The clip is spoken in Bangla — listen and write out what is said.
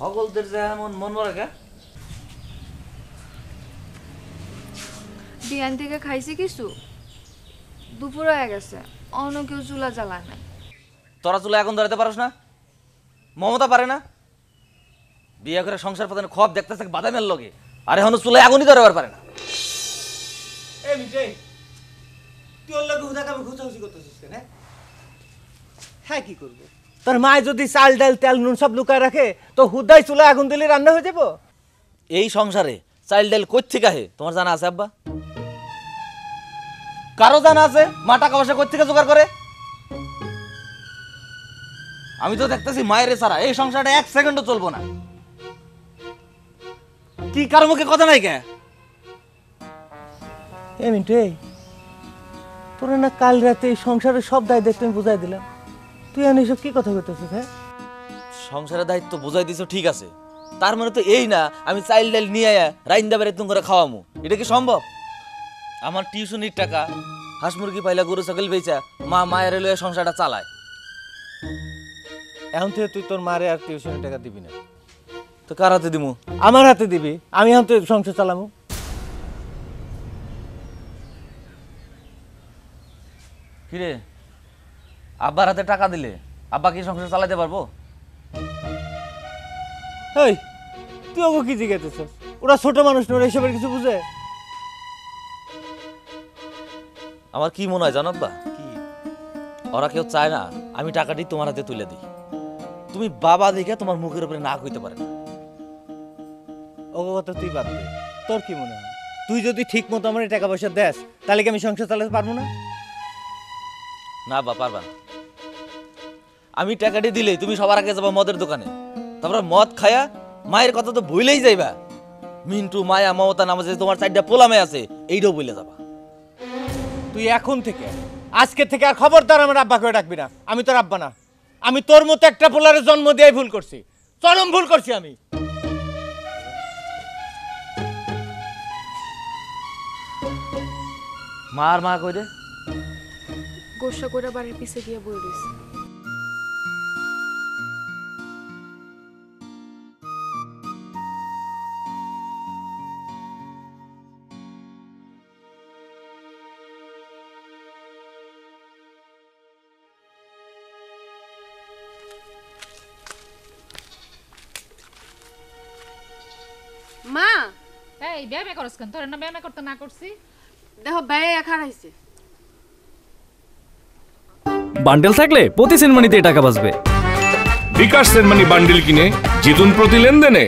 সকলদের যেমন মন মরা কে বিয়ান থেকে খাইছি কিছু দুপুর হয়ে গেছে অন্য কেউ চুলা জ্বালায় না। তোরা চুলা এখন ধরাতে পারস না? মমতা পারে না? বিয়ে করে সংসার প্রধান খব দেখতেছে বাদামের লগে, আর এখন চুলায় আগুনই ধরাবার পারে না। এই মিটাই তুই ওর লগে হুদা কামে খুঁচাখুচি করতেছিস কেন? হ্যাঁ কি করবো, তোর মায় যদি চাল ডাল তেল নুন সব লুকায় রাখে তো হুদাই চুলায় আগুন দিলে রান্না হয়ে যাবো? এই সংসারে চাইল্ড ডাইল কোথেকে আহে তোমার জানা আছে আব্বা? কারো জানা আছে মা টাকা পয়সা কোথেকে জোগাড় করে? আমি তো দেখতেছি মায়ের ছাড়া এই সংসারটা এক সেকেন্ডও চলবো না। কি কারো মুখে কথা নাই কে? এই মিটাই তোর না কাল রাতে এই সংসারের সব দায় দেখতে আমি বুঝাই দিলাম, তুই আর এসব কি কথা বলতেছিস? হ্যাঁ সংসারের দায়িত্ব বুঝাই দিছো ঠিক আছে, তার মানে তো এই না আমি চাইল্ড ডাইল নিয়ে আয়া রাইন্দা বেড়ে তুমি করে খাওয়ামু, এটা কি সম্ভব? আমার টিউশনির টাকা হাঁস মুরগি পাইলা গরু ছাগল বেচা মা মায়ের লয়ে সংসারটা চালায়। এখন থেকে তুই তোর মারে আর টিউশনের টাকা দিবি না। তো কার হাতে দিমু? আমার হাতে দিবি, আমি এখন তো সংসার চালামু। কিরে আব্বার হাতে টাকা দিলে আব্বা কি সংসার চালাতে পারবো? এই তুই ওকে কি জিজ্ঞাসা, ওরা ছোট মানুষ না, ওরা এসবের কিছু বুঝে? আমার কি মনে হয় জানো আব্বা, কি ওরা কেউ চায় না আমি টাকাটি তোমার হাতে তুলে দিই। তুমি বাবা দেখে তোমার মুখের উপরে না কইতে পারে না। ওকে কথা তুই বাদ দে, তোর কি মনে হয় তুই যদি ঠিক মতো আমার টাকা পয়সা দেস তাহলে কি আমি সংসার চালাতে পারবো না? না বা পারবা না। আমি টাকাটি দিলেই তুমি সবার আগে যাবা মদের দোকানে, তারপরে মদ খায়া মায়ের কথা তো ভুলেই যাইবা। মিন্টু মায়া মমতা নামে যে তোমার চারটা পোলা মেয়ে আছে এইটাও বলে যাবা। তুই এখন থেকে আজকে থেকে আর খবরদার আমার আব্বাকে ডাকবি না। আমি তোর আব্বা না, আমি তোর মতো একটা পোলারের জন্ম দিয়ে ভুল করছি, চরম ভুল করছি আমি। মা আর মা কই রে? গোসা করে বাড়ির পিছে গিয়ে বই রয়েছে। মা এই ব্যায়াম করছ কেন? তোর না ব্যায়াম করতে না করছি? দেখো ব্যয় একা রাইছে। বান্ডেল থাকলে প্রতি সেনমানিতে টাকা বাঁচবে। বিকাশ সেনমানি বান্ডিল কিনে জিতুন প্রতি লেনদেনে।